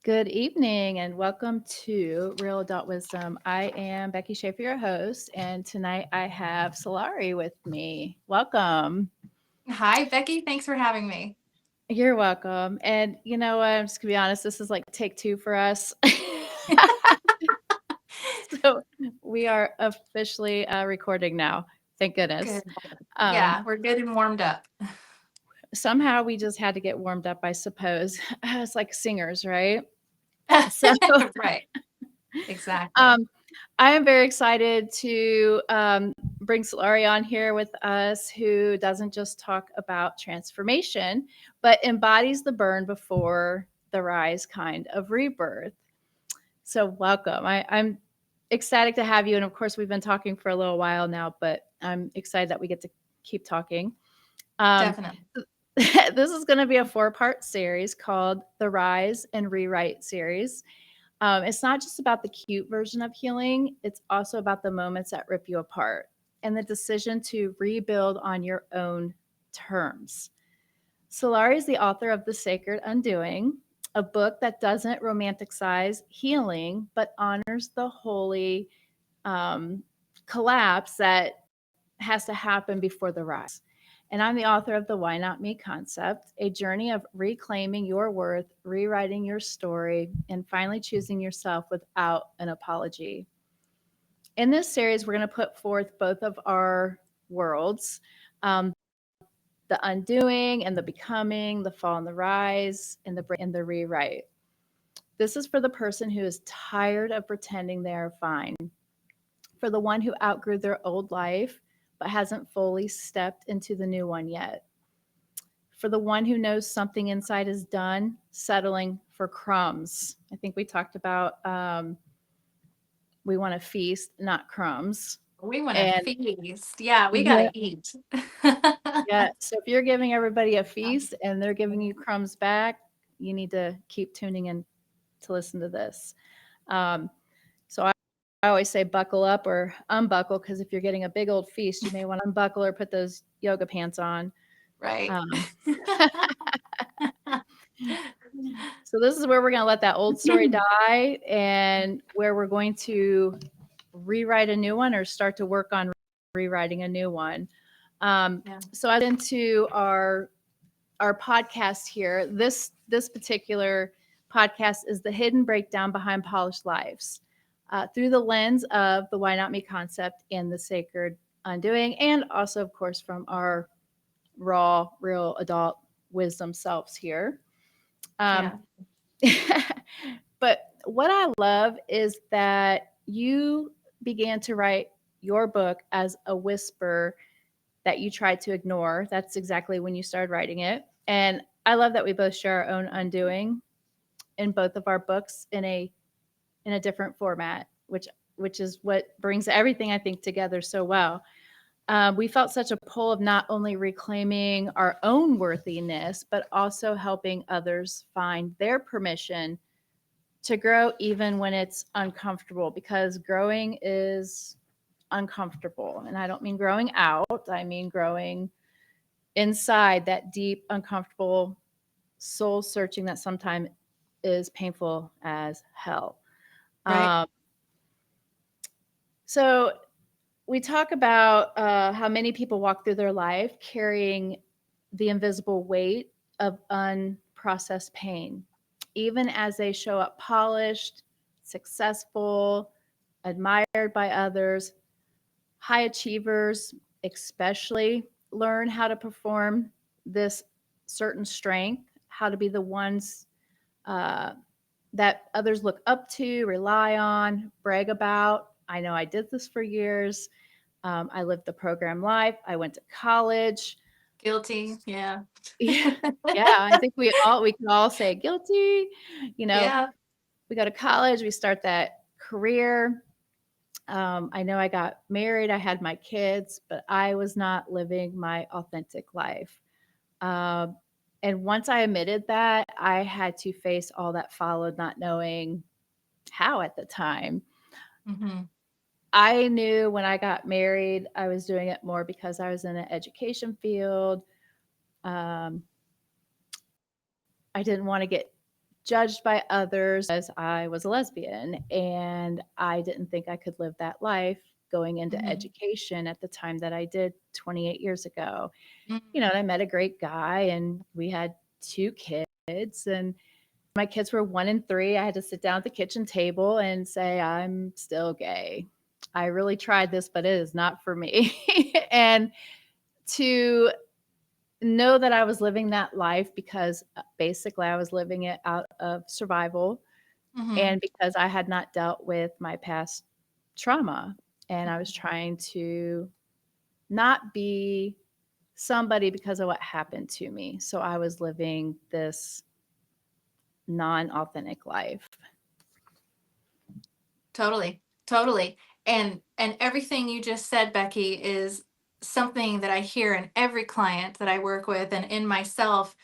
Good evening and welcome to Real Adult Wisdom. I am Becky Schaefer, your host, and tonight I have Solari with me. Welcome. Hi, Becky. Thanks for having me. You're welcome. And you know what? I'm just gonna be honest, this is like take two for us. So we are officially recording now. Thank goodness. Good. Um, Yeah, we're good and warmed up. Somehow we just had to get warmed up, I suppose. It's like singers, right? So Right. Exactly. Um, I am very excited to bring Solari on here with us, who doesn't just talk about transformation, but embodies the burn before the rise kind of rebirth. So, welcome. I'm ecstatic to have you. And of course, we've been talking for a little while now, but I'm excited that we get to keep talking. Um, Definitely. this is going to be a 4-part series called the Rise and Rewrite series. It's not just about the cute version of healing, it's also about the moments that rip you apart and the decision to rebuild on your own terms. Solari is the author of The Sacred Undoing, a book that doesn't romanticize healing, but honors the holy um, collapse that has to happen before the rise. And I'm the author of the Why Not Me concept, a journey of reclaiming your worth, rewriting your story, and finally choosing yourself without an apology. In this series, we're going to put forth both of our worlds, the undoing and the becoming, the fall and the rise, and the rewrite. This is for the person who is tired of pretending they are fine, for the one who outgrew their old life but hasn't fully stepped into the new one yet, for the one who knows something inside is done, settling for crumbs. I think we talked about we want to feast, not crumbs. We want to And feast. Yeah, we got yeah, to eat. yeah. So if you're giving everybody a feast and they're giving you crumbs back, you need to keep tuning in to listen to this. Um, so I always say buckle up or unbuckle, because if you're getting a big old feast, you may want to unbuckle or put those yoga pants on. Right. Um, so this is where we're going to let that old story die and where we're going to rewrite a new one or start to work on rewriting a new one. Yeah. So I into our podcast here. This particular podcast is the hidden breakdown behind polished lives, through the lens of the Why Not Me concept and the sacred undoing, and also, of course, from our raw, real adult wisdom selves here. Um, Yeah. but what I love is that you began to write your book as a whisper that you tried to ignore. That's exactly when you started writing it. And I love that we both share our own undoing in both of our books in a different format, which is what brings everything I think together so well. We felt such a pull of not only reclaiming our own worthiness, but also helping others find their permission to grow even when it's uncomfortable, because growing is uncomfortable. And I don't mean growing out, I mean growing inside, that deep, uncomfortable soul searching that sometimes is painful as hell. Right. Um, so we talk about how many people walk through their life carrying the invisible weight of unprocessed pain, even as they show up polished, successful, admired by others. High achievers, especially, learn how to perform this certain strength, how to be the ones uh, that others look up to, rely on, brag about. I know I did this for years. I lived the program life. I went to college. Guilty. Yeah. Yeah, yeah. I think we can all say guilty. You know, Yeah. we go to college, we start that career. I know I got married, I had my kids, but I was not living my authentic life. Um, and once I admitted that, I had to face all that followed, not knowing how at the time. Hmm. I knew when I got married, I was doing it more because I was in an education field. Um, I didn't want to get judged by others as I was a lesbian, and I didn't think I could live that life going into Mhm. education at the time that I did 28 years ago. Mm. And I met a great guy, and we had 2 kids, and my kids were 1 and 3. I had to sit down at the kitchen table and say, "I'm still gay. I really tried this, but it is not for me." And to know that I was living that life because, basically I was living it out of survival, Mhm. and because I had not dealt with my past trauma, and I was trying to not be somebody because of what happened to me. So I was living this non-authentic life. Totally. Totally. And everything you just said, Becky, is something that I hear in every client that I work with and in myself.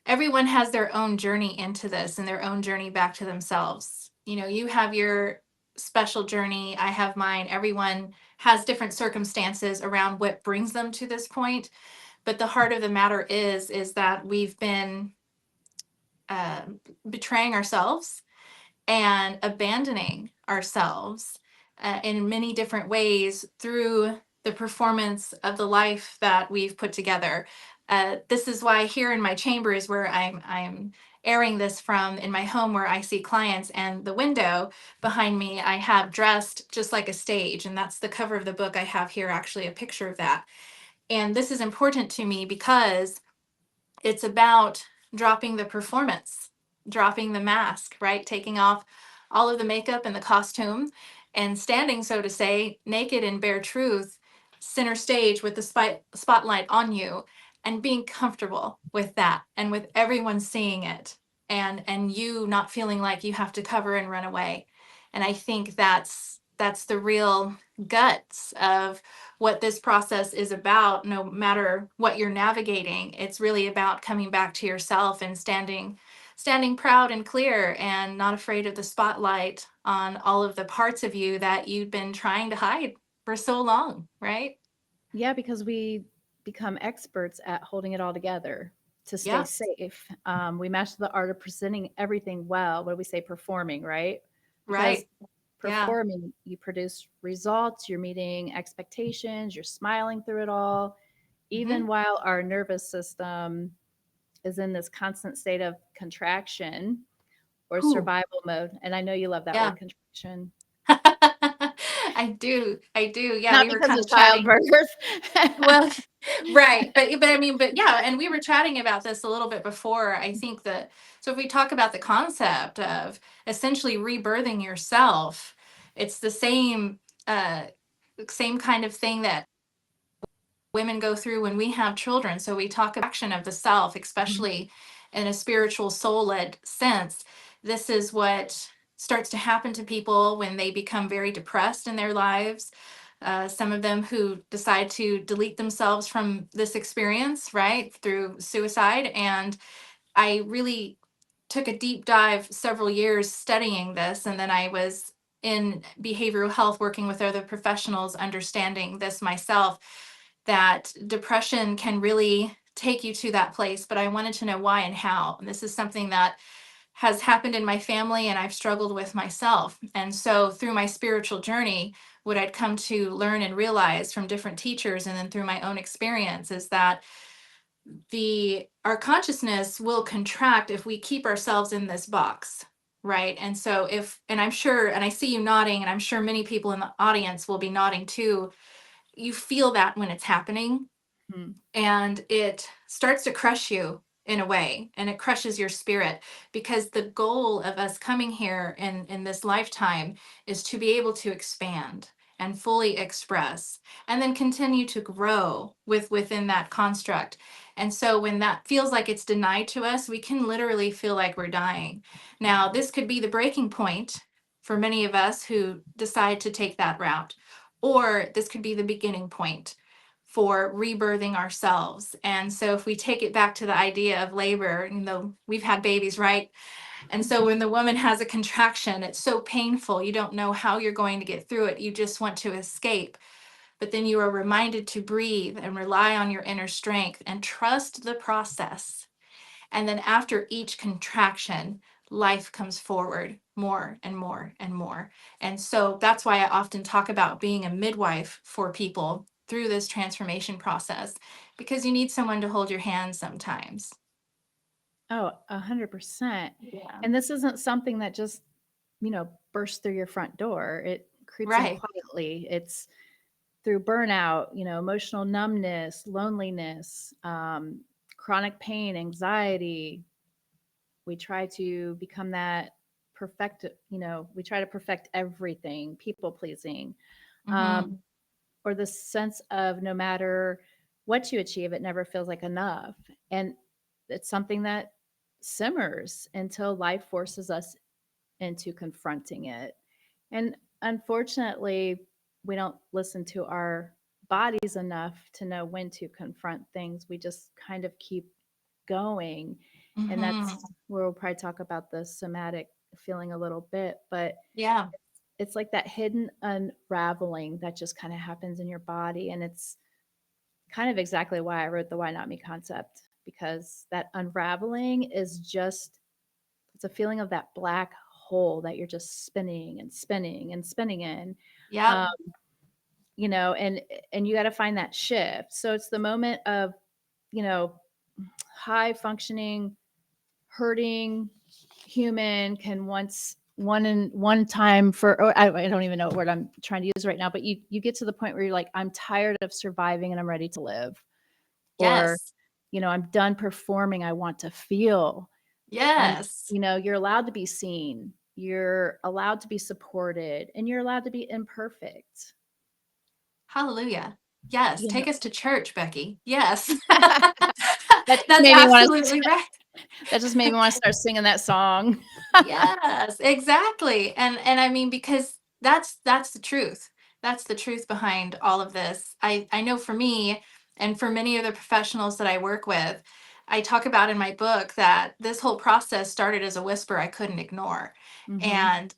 Everyone has their own journey into this and their own journey back to themselves. You know, you have your special journey, I have mine. Everyone has different circumstances around what brings them to this point. But the heart of the matter is that we've been uh, betraying ourselves and abandoning ourselves in many different ways through the performance of the life that we've put together. This is why here in my chambers, where I'm airing this from in my home, where I see clients, and the window behind me, I have dressed just like a stage, and that's the cover of the book I have here, actually a picture of that. And this is important to me because it's about dropping the performance, dropping the mask, right? Taking off all of the makeup and the costume and standing, so to say, naked in bare truth, center stage with the spotlight on you, and being comfortable with that and with everyone seeing it, and you not feeling like you have to cover and run away. And I think that's the real guts of what this process is about. No matter what you're navigating, it's really about coming back to yourself and standing proud and clear and not afraid of the spotlight on all of the parts of you that you've been trying to hide for so long, right? Yeah, because we become experts at holding it all together to stay Yeah. safe. We master the art of presenting everything well. What do we say? Performing, right? Because Right. Yeah. performing, you produce results, you're meeting expectations, you're smiling through it all, even Hmm. while our nervous system is in this constant state of contraction or Whew. survival mode. And I know you love that Yeah. word, contraction. I do. I do. Yeah, Not we were because kind of of chatting. childbirth. Well, right. But I mean, but yeah, and we were chatting about this a little bit before. I think that, so if we talk about the concept of essentially rebirthing yourself, it's the same kind of thing that women go through when we have children. So we talk about action of the self, Mhm. especially in a spiritual soul-led sense. This is what starts to happen to people when they become very depressed in their lives. Some of them who decide to delete themselves from this experience, right, through suicide. And I really took a deep dive several years studying this. And then I was in behavioral health working with other professionals, understanding this myself, that depression can really take you to that place. But I wanted to know why and how. And this is something that has happened in my family and I've struggled with myself. And so through my spiritual journey, what I'd come to learn and realize from different teachers and then through my own experience is that the our consciousness will contract if we keep ourselves in this box, right? And so if, and I'm sure, and I see you nodding, and I'm sure many people in the audience will be nodding too, you feel that when it's happening, Mhm. and it starts to crush you in a way, and it crushes your spirit, because the goal of us coming here in this lifetime is to be able to expand and fully express and then continue to grow within that construct. And so when that feels like it's denied to us, we can literally feel like we're dying. Now this could be the breaking point for many of us who decide to take that route, or this could be the beginning point for rebirthing ourselves. And so if we take it back to the idea of labor, we've had babies, right? And so when the woman has a contraction, it's so painful. You don't know how you're going to get through it. You just want to escape. But then you are reminded to breathe and rely on your inner strength and trust the process. And then after each contraction, life comes forward more and more and more. And so that's why I often talk about being a midwife for people through this transformation process, because you need someone to hold your hand sometimes. Oh, 100%. Yeah. And this isn't something that just, bursts through your front door. It creeps in Right. quietly. It's through burnout, emotional numbness, loneliness, chronic pain, anxiety. We try to become that perfect, we try to perfect everything, people pleasing, um, Hmm. or the sense of no matter what you achieve, it never feels like enough. And it's something that simmers until life forces us into confronting it. And unfortunately, we don't listen to our bodies enough to know when to confront things. We just kind of keep going. And that's Hmm. where we'll probably talk about the somatic feeling a little bit. But Yeah. it's like that hidden unraveling that just kind of happens in your body. And it's kind of exactly why I wrote the Why Not Me concept, because that unraveling is just, it's a feeling of that black hole that you're just spinning and spinning and spinning in. Yep. Um, and you got to find that shift. So it's the moment of, you know, high functioning, hurting human can once one time for, or I don't even know what word I'm trying to use right now, but you get to the point where you're like, I'm tired of surviving and I'm ready to live. Or, Yes. I'm done performing, I want to feel. And, Yes. you're allowed to be seen, you're allowed to be supported, and you're allowed to be imperfect. Hallelujah. Yes. You know, Take us to church, Becky. Yes. that just That's made me want to absolutely right. that just made me want to start singing that song. Yes, exactly. And I mean, because that's the truth. That's the truth behind all of this. I know for me and for many of the professionals that I work with, I talk about in my book that this whole process started as a whisper I couldn't ignore. Mhm. And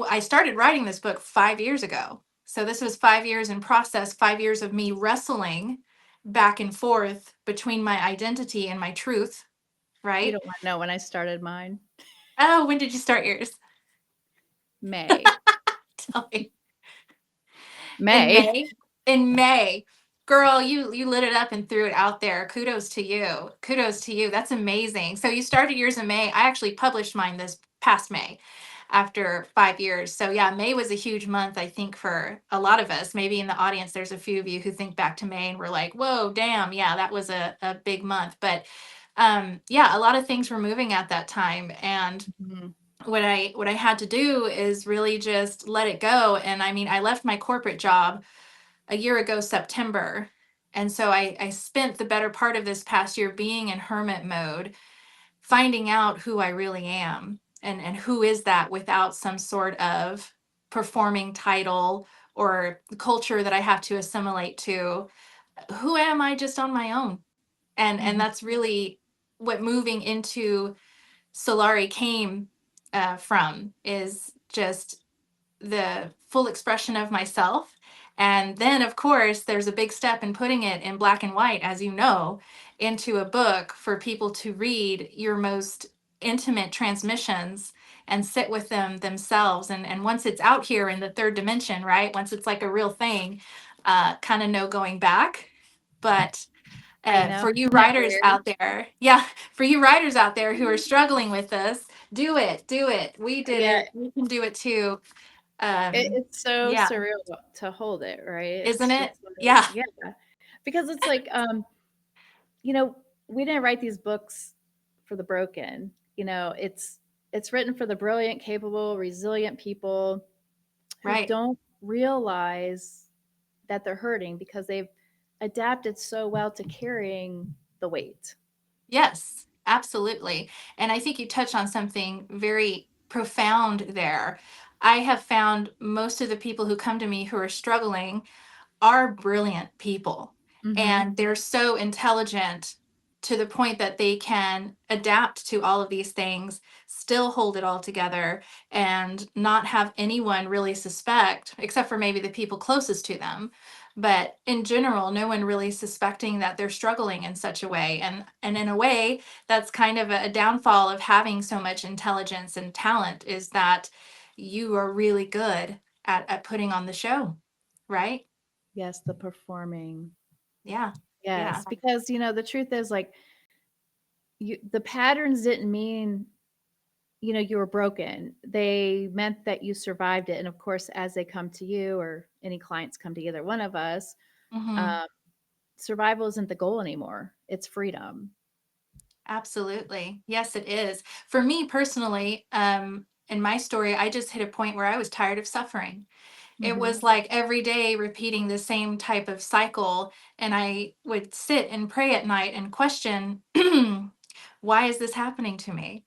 I started writing this book 5 years ago. So this was 5 years in process, 5 years of me wrestling back and forth between my identity and my truth, You right? don't wanna know when I started mine. Oh, when did you start yours? May. Tell me. In May. May? In May. Girl, you lit it up and threw it out there. Kudos to you. Kudos to you. That's amazing. So you started yours in May. I actually published mine this past May after 5 years. So yeah, May was a huge month, I think, for a lot of us. Maybe in the audience, there's a few of you who think back to May and we're like, whoa, damn, yeah, that was a big month. But yeah, a lot of things were moving at that time. And Mhm. what I had to do is really just let it go. And I mean, I left my corporate job a year ago, September. And so I spent the better part of this past year being in hermit mode, finding out who I really am and who is that without some sort of performing title or culture that I have to assimilate to. Who am I just on my own? And Mhm. that's really what moving into Solari came from, is just the full expression of myself. And then, of course, there's a big step in putting it in black and white, as you know, into a book for people to read your most intimate transmissions and sit with them themselves. And once it's out here in the third dimension, right? Once it's like a real thing, kind of no going back. But I know. for you Isn't that writers weird? out there, yeah, for you writers out there who are struggling with this, do it, do it. We did Yeah, it. We can do it too. it's so Yeah, surreal to hold it, right? isn't It's it? just like, Yeah, yeah, because it's like, you know, we didn't write these books for the broken. It's written for the brilliant, capable, resilient people who right. don't realize that they're hurting because they've adapted so well to carrying the weight. Yes, absolutely. And I think you touched on something very profound there. I have found most of the people who come to me who are struggling are brilliant people, Mhm. and they're so intelligent to the point that they can adapt to all of these things, still hold it all together, and not have anyone really suspect, except for maybe the people closest to them, but in general, no one really suspecting that they're struggling in such a way. And in a way, that's kind of a downfall of having so much intelligence and talent, is that you are really good at putting on the show, right? Yes, the performing. Yeah. Yeah. Yes, because the truth is, like, the patterns didn't mean you were broken. They meant that you survived it. And of course, as they come to you, or any clients come to either one of us, Hmm. um, survival isn't the goal anymore. It's freedom. Absolutely. Yes, it is. For me personally, in my story, I just hit a point where I was tired of suffering. It Hmm. was like every day repeating the same type of cycle. And I would sit and pray at night and question, why is this happening to me?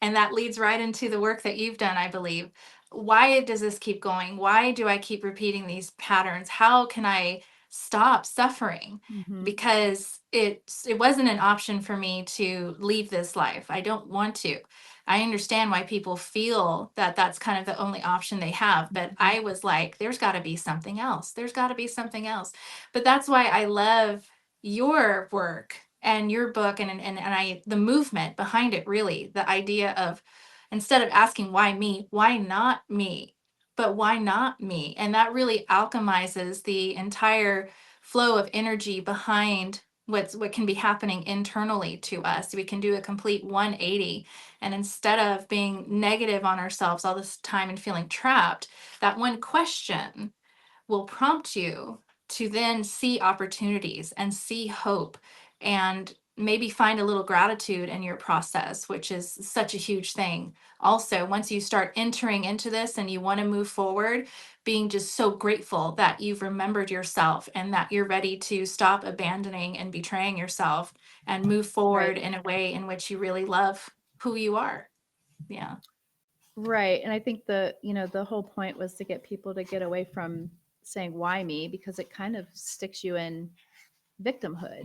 And that leads right into the work that you've done, I believe. Why does this keep going? Why do I keep repeating these patterns? How can I stop suffering? Hmm. Because it wasn't an option for me to leave this life. I don't want to. I understand why people feel that that's kind of the only option they have, but Hmm. I was like, there's got to be something else. There's got to be something else. But that's why I love your work and your book, and I the movement behind it, really the idea of, instead of asking why me, why not me, but why not me, and that really alchemizes the entire flow of energy behind what can be happening internally to us. We can do a complete 180, and instead of being negative on ourselves all this time and feeling trapped, that one question will prompt you to then see opportunities and see hope, and maybe find a little gratitude in your process, which is such a huge thing. Also, once you start entering into this and you want to move forward, being just so grateful that you've remembered yourself and that you're ready to stop abandoning and betraying yourself and move Right. forward in a way in which you really love who you are. Yeah. Right. And I think the whole point was to get people to get away from saying, why me? Because it kind of sticks you in victimhood,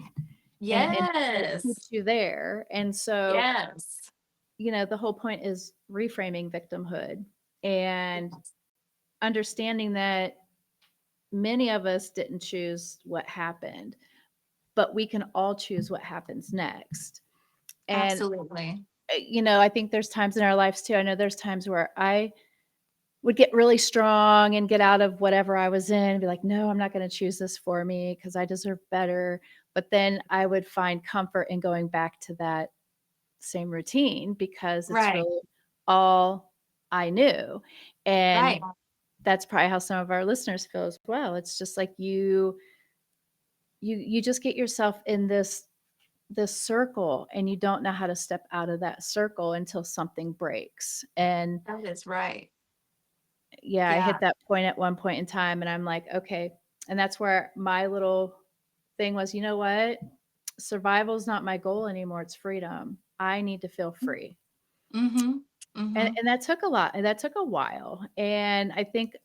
and Yes. keeps you there. And so, Yes. the whole point is reframing victimhood and Yes. understanding that many of us didn't choose what happened, but we can all choose what happens next. And, Absolutely. I think there's times in our lives too. I know there's times where I would get really strong and get out of whatever I was in and be like, no, I'm not going to choose this for me because I deserve better. But then I would find comfort in going back to that same routine because it's Right. really all I knew. And Right. that's probably how some of our listeners feel as well. It's just like you just get yourself in this circle, and you don't know how to step out of that circle until something breaks. And That is right. yeah, I Yeah. hit that point at one point in time, and I'm like, okay. And that's where my little thing was, you know what? Survival is not my goal anymore. It's freedom. I need to feel free. Mm-hmm. And Mm-hmm. and that took a lot. And that took a while. And I think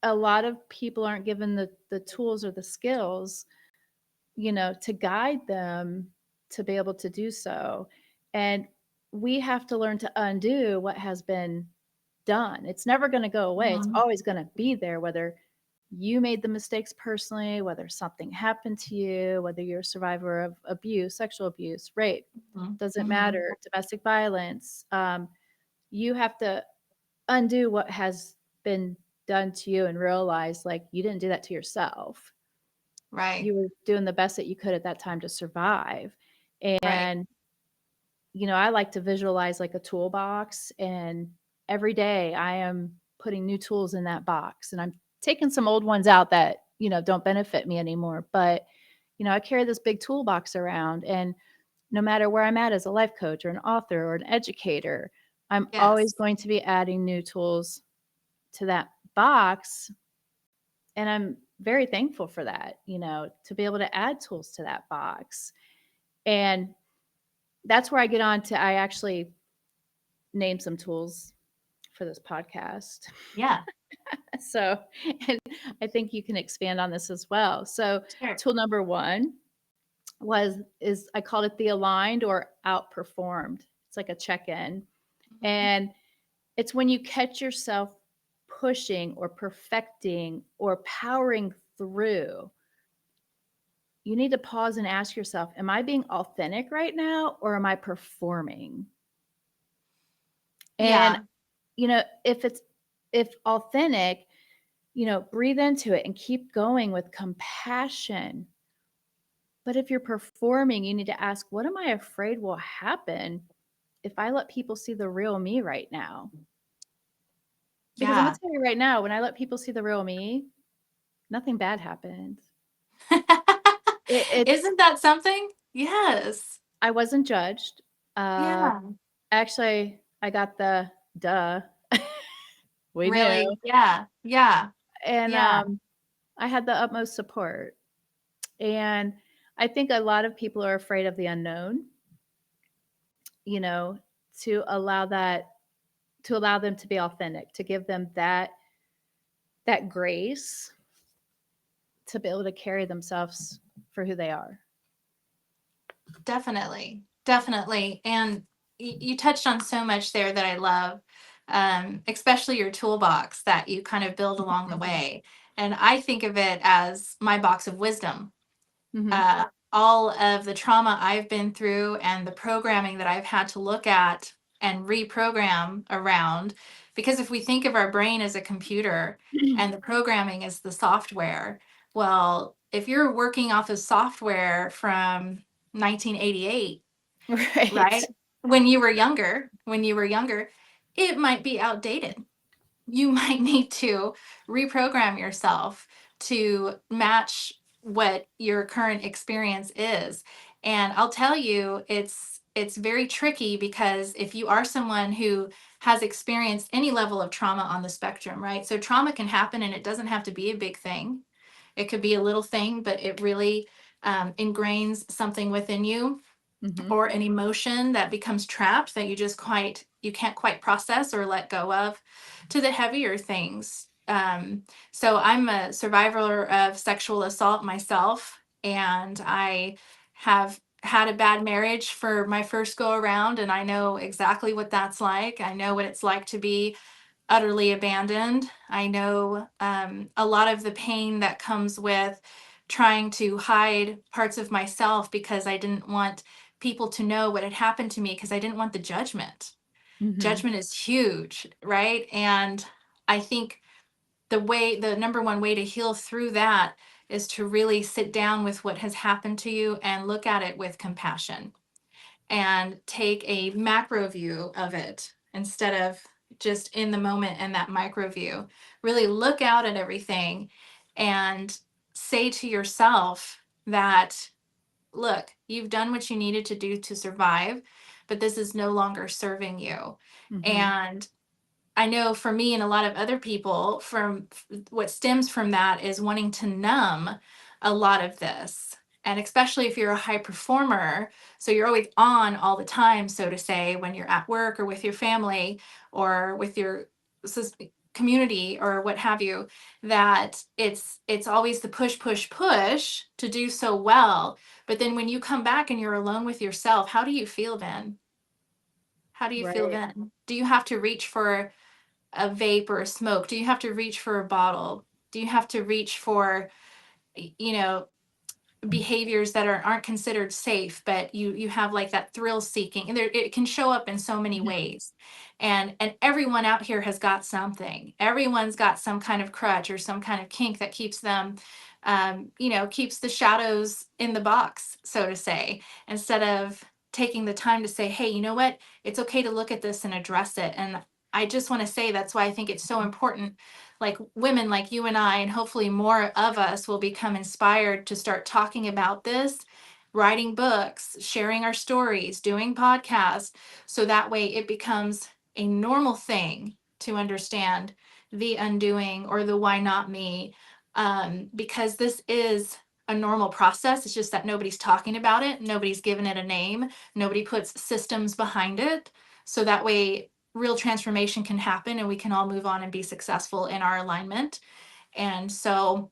a lot of people aren't given the tools or the skills, to guide them to be able to do so. And we have to learn to undo what has been done. It's never going to go away. It's Mm-hmm. always going to be there, whether you made the mistakes personally, whether something happened to you, whether you're a survivor of abuse, sexual abuse, rape, doesn't Mm-hmm. matter, domestic violence. You have to undo what has been done to you and realize, like, you didn't do that to yourself. Right. You were doing the best that you could at that time to survive. Right. And I like to visualize like a toolbox, and every day I am putting new tools in that box, and I'm taking some old ones out that, don't benefit me anymore. But, I carry this big toolbox around, and no matter where I'm at as a life coach or an author or an educator, I'm always Yes. going to be adding new tools to that box. And I'm very thankful for that, to be able to add tools to that box. And that's where I actually name some tools for this podcast. Yeah. So, and I think you can expand on this as well. So, Sure. tool number one is I called it the aligned or outperformed. It's like a check-in. Mm-hmm. And it's when you catch yourself pushing or perfecting or powering through, you need to pause and ask yourself, am I being authentic right now or am I performing? And, Yeah. if authentic, breathe into it and keep going with compassion. But if you're performing, you need to ask, what am I afraid will happen if I let people see the real me right now? Because I'm gonna Yeah. tell you right now, when I let people see the real me, nothing bad happens. It's Isn't that something? Yes. I wasn't judged. Uh, Yeah. actually, I got the duh. We knew, Really? Yeah. Yeah. and Yeah. I had the utmost support. And I think a lot of people are afraid of the unknown. You know, to allow that to allow them to be authentic, to give them that grace to be able to carry themselves for who they are. Definitely. Definitely. And you touched on so much there that I love, especially your toolbox that you kind of build along the way. And I think of it as my box of wisdom. Hmm. All of the trauma I've been through and the programming that I've had to look at and reprogram around. Because if we think of our brain as a computer and the programming as the software, well, if you're working off of software from 1988, Right. right? When you were younger, it might be outdated. You might need to reprogram yourself to match what your current experience is. And I'll tell you, it's very tricky because if you are someone who has experienced any level of trauma on the spectrum, right? So trauma can happen and it doesn't have to be a big thing. It could be a little thing, but it really ingrains something within you, Hmm. or an emotion that becomes trapped that you can't quite process or let go of, to the heavier things. So I'm a survivor of sexual assault myself, and I have had a bad marriage for my first go around, and I know exactly what that's like. I know what it's like to be utterly abandoned. I know a lot of the pain that comes with trying to hide parts of myself because I didn't want people to know what had happened to me, because I didn't want the judgment. Hmm. Judgment is huge, right? And I think the number one way to heal through that is to really sit down with what has happened to you and look at it with compassion and take a macro view of it instead of just in the moment and that micro view. Really look out at everything and say to yourself that, look, you've done what you needed to do to survive, but this is no longer serving you. Hmm. And I know for me and a lot of other people, from what stems from that is wanting to numb a lot of this. And especially if you're a high performer, so you're always on all the time, so to say, when you're at work or with your family or with your community or what have you, that it's always the push, push, push to do so well. But then when you come back and you're alone with yourself, how do you feel then? How do you feel Right. then? Do you have to reach for a vape or a smoke? Do you have to reach for a bottle? Do you have to reach for, you know, behaviors that aren't considered safe, but you have like that thrill seeking, and there it can show up in so many Mhm. ways. And everyone out here has got something. Everyone's got some kind of crutch or some kind of kink that keeps them, keeps the shadows in the box, so to say, instead of taking the time to say, hey, you know what, it's okay to look at this and address it. And I just want to say that's why I think it's so important, like women like you and I, and hopefully more of us will become inspired to start talking about this, writing books, sharing our stories, doing podcasts, so that way it becomes a normal thing to understand the undoing or the why not me. Because this is a normal process. It's just that nobody's talking about it, nobody's given it a name, nobody puts systems behind it. So that way real transformation can happen and we can all move on and be successful in our alignment. And so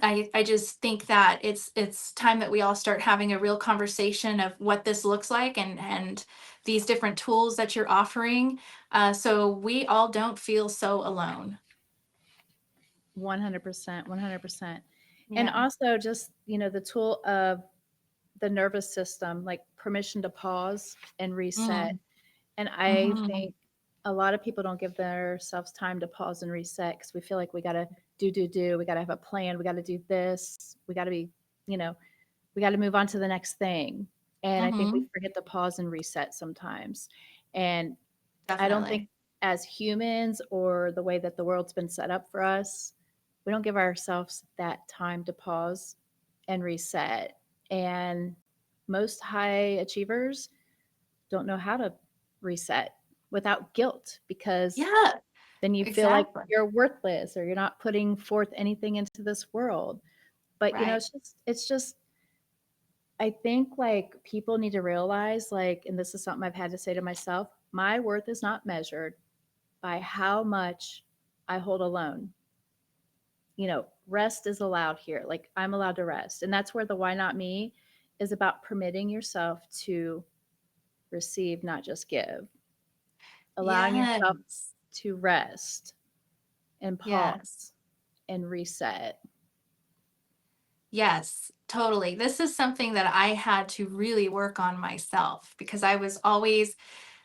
I just think that it's time that we all start having a real conversation of what this looks like, and these different tools that you're offering, so we all don't feel so alone. 100%. 100%. And Yeah. also just, the tool of the nervous system, like permission to pause and reset. Mm. And I Mhm. think a lot of people don't give themselves time to pause and reset because we feel like we got to do. We got to have a plan. We got to do this. We got to be, you know, we got to move on to the next thing. And I think we Mhm. forget to pause and reset sometimes. And I don't think Definitely. as humans or the way that the world's been set up for us, we don't give ourselves that time to pause and reset. And most high achievers don't know how to reset without guilt because Yeah, then you feel like exactly. you're worthless or you're not putting forth anything into this world. But Right. it's just I think like people need to realize like, and this is something I've had to say to myself, my worth is not measured by how much I hold alone. Rest is allowed here. Like I'm allowed to rest. And that's where the why not me is about permitting yourself to receive, not just give, allowing yourself Yes. to rest and Yes. pause and reset. Yes, totally. This is something that I had to really work on myself because I was always,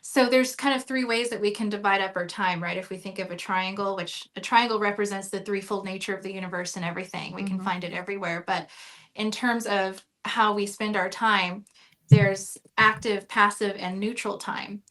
so there's kind of three ways that we can divide up our time, right? If we think of a triangle, which a triangle represents the threefold nature of the universe and everything, we can Mhm. find it everywhere. But in terms of how we spend our time, there's active, passive, and neutral time.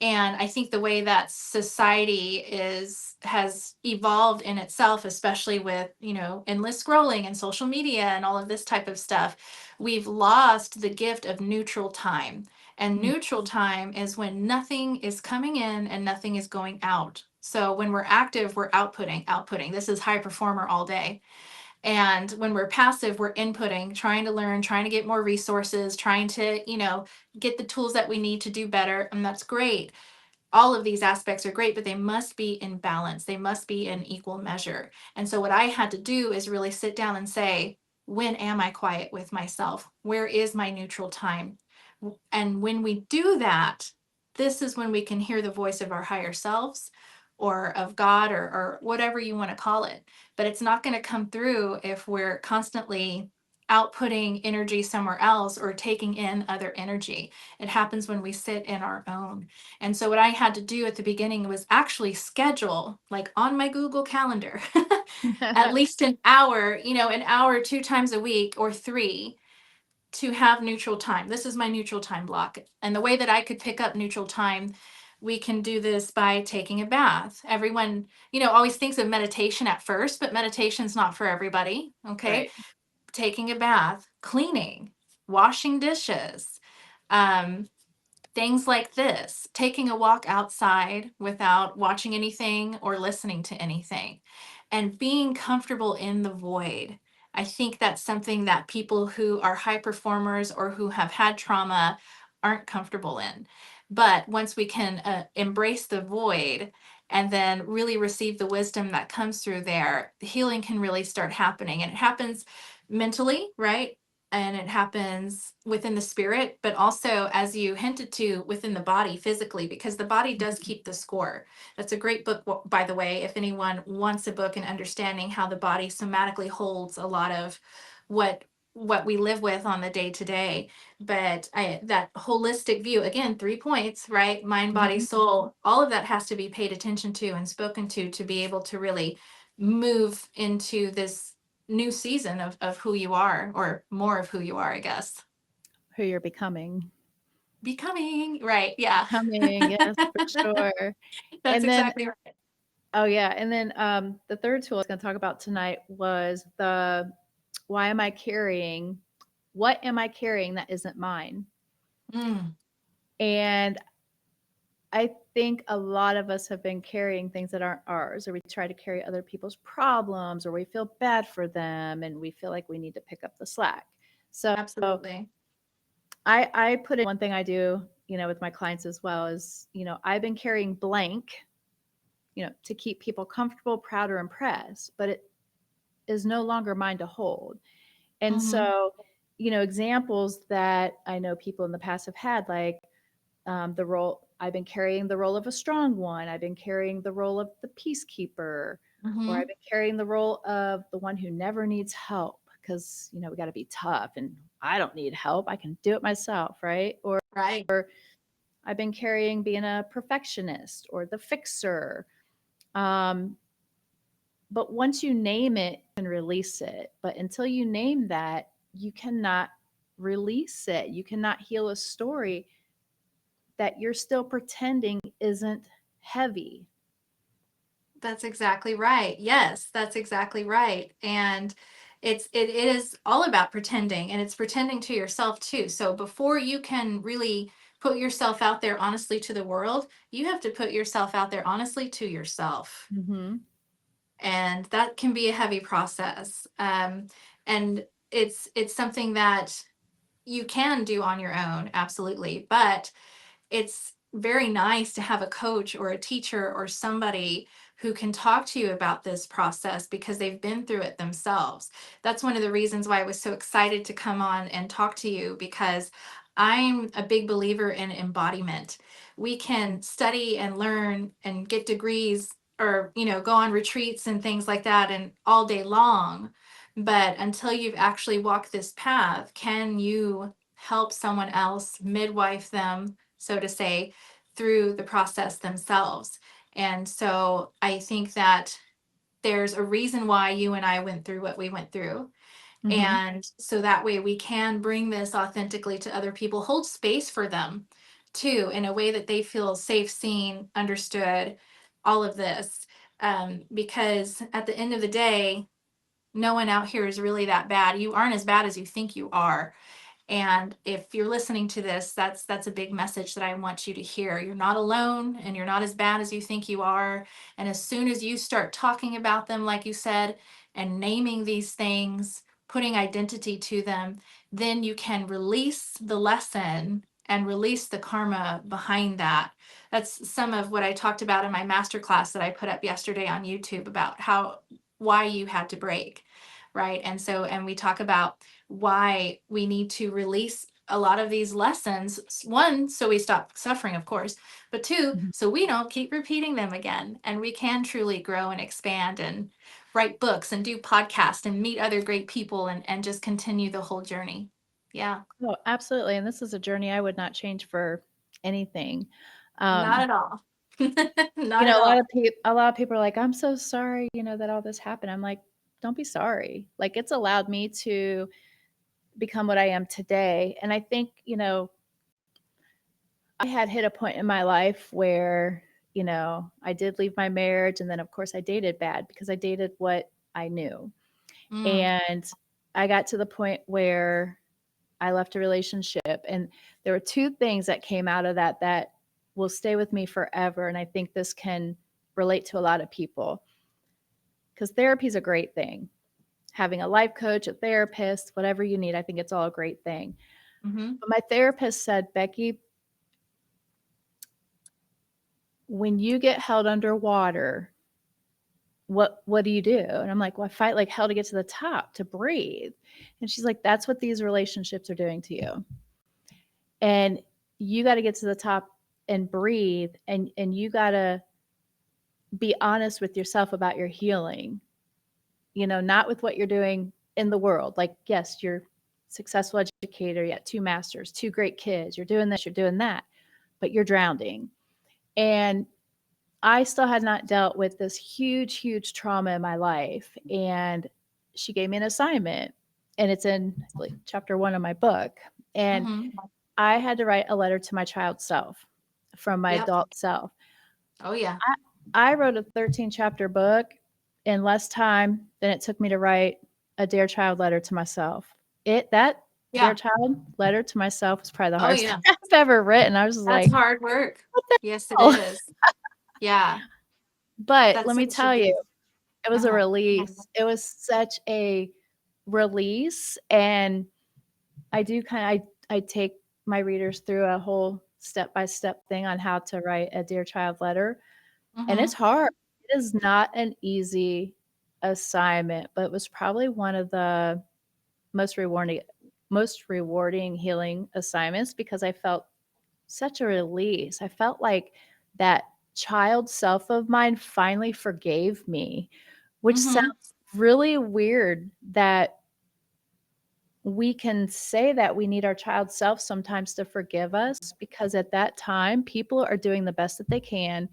And I think the way that society is has evolved in itself, especially with endless scrolling and social media and all of this type of stuff, we've lost the gift of neutral time. And Mm. neutral time is when nothing is coming in and nothing is going out. So when we're active, we're outputting. This is high performer all day. And when we're passive, we're inputting, trying to learn, trying to get more resources, trying to get the tools that we need to do better. And that's great. All of these aspects are great, but they must be in balance. They must be in equal measure. And so, what I had to do is really sit down and say, when am I quiet with myself? Where is my neutral time? And when we do that, this is when we can hear the voice of our higher selves or of God or whatever you want to call it. But it's not going to come through if we're constantly outputting energy somewhere else or taking in other energy. It happens when we sit in our own. And so what I had to do at the beginning was actually schedule, like on my Google Calendar, at least an hour 2 times a week or three to have neutral time. This is my neutral time block. And the way that I could pick up neutral time, we can do this by taking a bath. Everyone, always thinks of meditation at first, but meditation's not for everybody. Okay. Right. Taking a bath, cleaning, washing dishes, um, things like this, taking a walk outside without watching anything or listening to anything, and being comfortable in the void. I think that's something that people who are high performers or who have had trauma aren't comfortable in. But once we can embrace the void and then really receive the wisdom that comes through there, healing can really start happening. And it happens mentally, right? And it happens within the spirit, but also, as you hinted to, within the body physically, because the body does Mhm. keep the score. That's a great book, by the way, if anyone wants a book in understanding how the body somatically holds a lot of what what we live with on the day to day. But that holistic view, again, 3 points, right? Mind, body, Mhm. soul, all of that has to be paid attention to and spoken to be able to really move into this new season of who you are, or more of who you are, I guess. Who you're becoming. Becoming, right? Yeah. Becoming, yes, for sure. That's And then, exactly right. oh yeah, and then the third tool I was going to talk about tonight was the why am I carrying? What am I carrying that isn't mine? Mm, And I think a lot of us have been carrying things that aren't ours, or we try to carry other people's problems, or we feel bad for them, and we feel like we need to pick up the slack. So absolutely. I put in one thing I do, with my clients as well is, I've been carrying blank, to keep people comfortable, proud, or impressed, but it is no longer mine to hold. And Mm-hmm. so, examples that I know people in the past have had, like the role I've been carrying the role of a strong one. I've been carrying the role of the peacekeeper, or Mm-hmm. I've been carrying the role of the one who never needs help because, we got to be tough and I don't need help. I can do it myself, right? Or Right. I've been carrying being a perfectionist or the fixer. Um, but once you name it, you can release it. But until you name that, you cannot release it. You cannot heal a story that you're still pretending isn't heavy. That's exactly right. Yes, that's exactly right. And it is all about pretending, and it's pretending to yourself too. So before you can really put yourself out there honestly to the world, you have to put yourself out there honestly to yourself. Mm-hmm. And that can be a heavy process. And it's something that you can do on your own, absolutely. But it's very nice to have a coach or a teacher or somebody who can talk to you about this process because they've been through it themselves. That's one of the reasons why I was so excited to come on and talk to you, because I'm a big believer in embodiment. We can study and learn and get degrees, or go on retreats and things like that, and all day long, but until you've actually walked this path, can you help someone else, midwife them, so to say, through the process themselves? And so I think that there's a reason why you and I went through what we went through. Mm-hmm. And so that way we can bring this authentically to other people, hold space for them too, in a way that they feel safe, seen, understood, all of this. Because at the end of the day, no one out here is really that bad. You aren't as bad as you think you are. And if you're listening to this, that's a big message that I want you to hear. You're not alone, and you're not as bad as you think you are. And as soon as you start talking about them, like you said, and naming these things, putting identity to them, then you can release the lesson and release the karma behind that. That's some of what I talked about in my masterclass that I put up yesterday on YouTube about why you had to break, right? And so, and we talk about why we need to release a lot of these lessons. One, so we stop suffering, of course, but two, Mm-hmm. so we don't keep repeating them again. And we can truly grow and expand and write books and do podcasts and meet other great people, and just continue the whole journey. Yeah, Oh, absolutely. And this is a journey I would not change for anything. not Um, at all. Not at a all. lot of people are like, "I'm so sorry, that all this happened." I'm like, "Don't be sorry. Like it's allowed me to become what I am today." And I think, I had hit a point in my life where, I did leave my marriage and then of course I dated bad because I dated what I knew. Mm, And I got to the point where I left a relationship. And there were two things that came out of that will stay with me forever. And I think this can relate to a lot of people because therapy is a great thing. Having a life coach, a therapist, whatever you need, I think it's all a great thing. hmm. But my therapist said, Becky, when you get held underwater, what do you do? And I'm like, well, I fight like hell to get to the top, to breathe. And she's like, that's what these relationships are doing to you. And you got to get to the top and breathe, and you got to be honest with yourself about your healing, not with what you're doing in the world. Like, yes, you're a successful educator, you got two masters, two great kids, you're doing this, you're doing that, but you're drowning. And I still had not dealt with this huge, huge trauma in my life. And she gave me an assignment, and it's in like chapter 1 of my book. And Hmm. I had to write a letter to my child self from my Yep. adult self. Oh yeah. I wrote a 13 chapter book in less time than it took me to write a Dear Child letter to myself. That Dear Yeah. Child letter to myself was probably the Oh hardest thing yeah. I've ever written. I was just That's like, hard work. what the Yes, it hell? is. Yeah. But That's let me such a tell big. you, it was a Uh-huh. release. It was such a release. And I do I take my readers through a whole step by step thing on how to write a Dear Child letter. And it's Mm-hmm. hard. It is not an easy assignment, but it was probably one of the most rewarding healing assignments because I felt such a release. I felt like that child self of mine finally forgave me, which Mm-hmm. sounds really weird that we can say that we need our child self sometimes to forgive us, because at that time, people are doing the best that they can,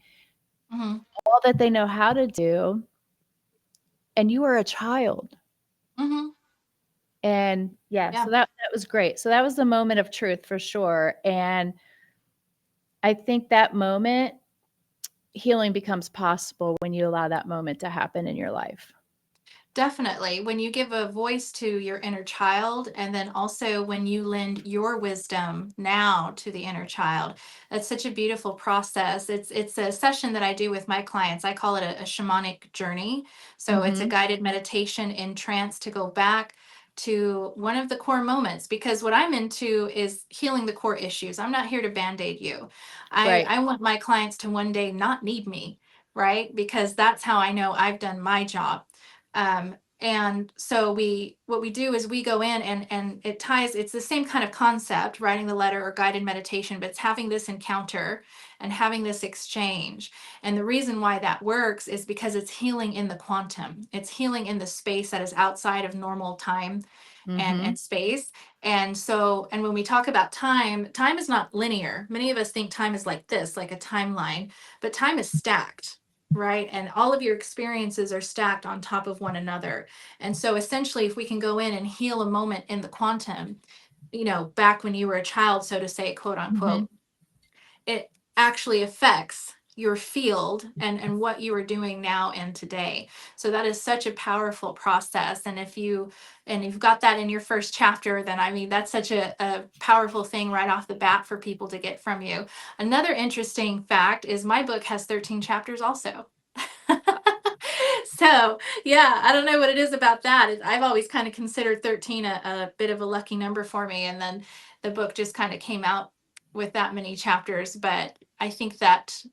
Hmm. all that they know how to do, and you are a child. Hmm. And yeah, so Yeah, that was great. So that was the moment of truth for sure. And I think that moment, healing becomes possible when you allow that moment to happen in your life. definitely. When you give a voice to your inner child, and then also when you lend your wisdom now to the inner child, that's such a beautiful process. It's a session that I do with my clients. I call it a shamanic journey. So it's a Mhm. guided meditation in trance to go back to one of the core moments, because what I'm into is healing the core issues. I'm not here to band-aid you. Right. I want my clients to one day not need me, right? Because that's how I know I've done my job. And so what we do is we go in, and it ties, it's the same kind of concept, writing the letter or guided meditation, but it's having this encounter and having this exchange. And the reason why that works is because it's healing in the quantum. It's healing in the space that is outside of normal time Mhm. and space. And so, and when we talk about time, time is not linear. Many of us think time is like this, like a timeline, but time is stacked, right? And all of your experiences are stacked on top of one another. And so essentially, if we can go in and heal a moment in the quantum, back when you were a child, so to say, quote Mhm. unquote, it actually affects your field and what you are doing now and today. So that is such a powerful process. And if you've got that in your first chapter, then I mean that's such a powerful thing right off the bat for people to get from you. Another interesting fact is my book has 13 chapters also. So yeah, I don't know what it is about that. I've always kind of considered 13 a bit of a lucky number for me. And then the book just kind of came out with that many chapters. But I think that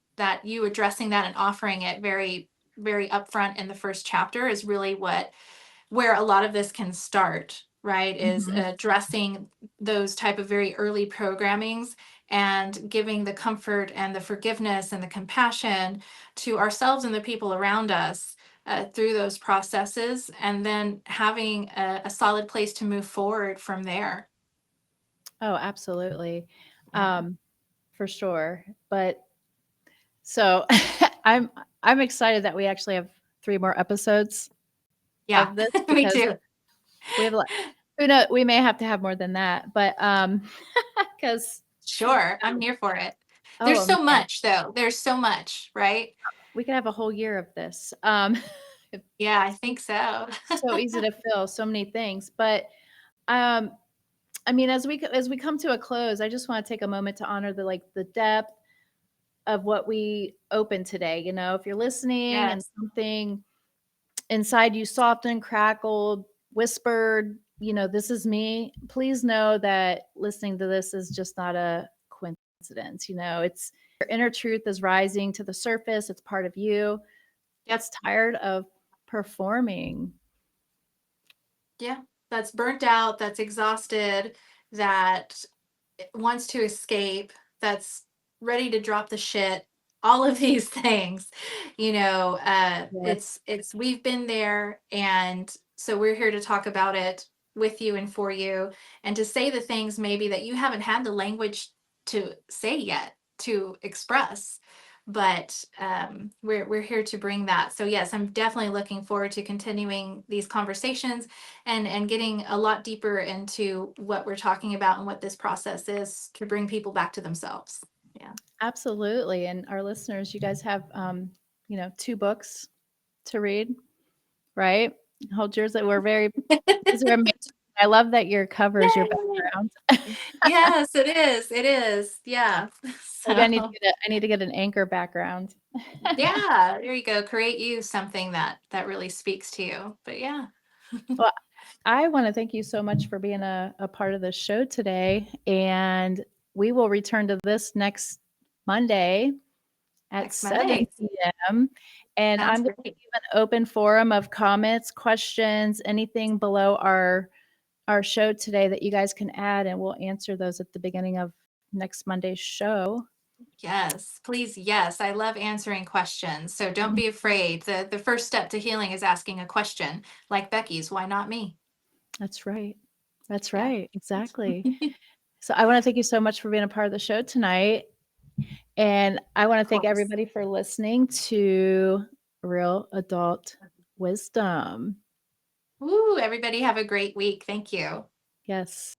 you addressing that and offering it very, very upfront in the first chapter is really where a lot of this can start, right? Is Mhm. addressing those type of very early programmings and giving the comfort and the forgiveness and the compassion to ourselves and the people around us through those processes, and then having a solid place to move forward from there. Oh, absolutely. Yeah. Um, for sure. But so I'm I'm excited that we actually have 3 more episodes Yeah. of this, Me because too. we have a lot. Who knows, we may have to have more than that, but, 'cause Sure, I'm here for it. There's oh, so man, much though. There's so much, right? we could have a whole year of this. Yeah, I think so. So easy to fill, so many things, but, um, I mean, as we come to a close, I just wanna take a moment to honor the depth of what we opened today. If you're listening and Yes. something inside you softened, crackled, whispered, "This is me," please know that listening to this is just not a coincidence. It's your inner truth is rising to the surface. It's part of you. Yep. It's tired of performing. Yeah, that's burnt out, that's exhausted, that wants to escape, that's ready to drop the shit. All of these things, Yes. it's we've been there, and so we're here to talk about it with you and for you, and to say the things maybe that you haven't had the language to say yet, to express. But we're here to bring that. So yes, I'm definitely looking forward to continuing these conversations and getting a lot deeper into what we're talking about and what this process is to bring people back to themselves. Yeah. Absolutely. And our listeners, you guys have 2 books to read, right? Hold yours that we're very these are amazing. I love that your cover is your Yay! background. Yes, it is. It is. Yeah. Maybe So I need to get an anchor background. yeah, there you go. Create you something that really speaks to you. But yeah, Well, I wanna thank you so much for being a part of the show today, and we will return to this next Monday at next 7 Monday. PM, and I'm Sounds gonna great. leave an open forum of comments, questions, anything below our show today that you guys can add, and we'll answer those at the beginning of next Monday's show. Yes, please. Yes, I love answering questions. So don't Mhm. be afraid. The first step to healing is asking a question, like Becky's, why not me? That's right. That's Yeah. right. Exactly. So I want to thank you so much for being a part of the show tonight. And I want Of to thank course. everybody for listening to Real Adult Wisdom. Woo, everybody have a great week. Thank you. Yes.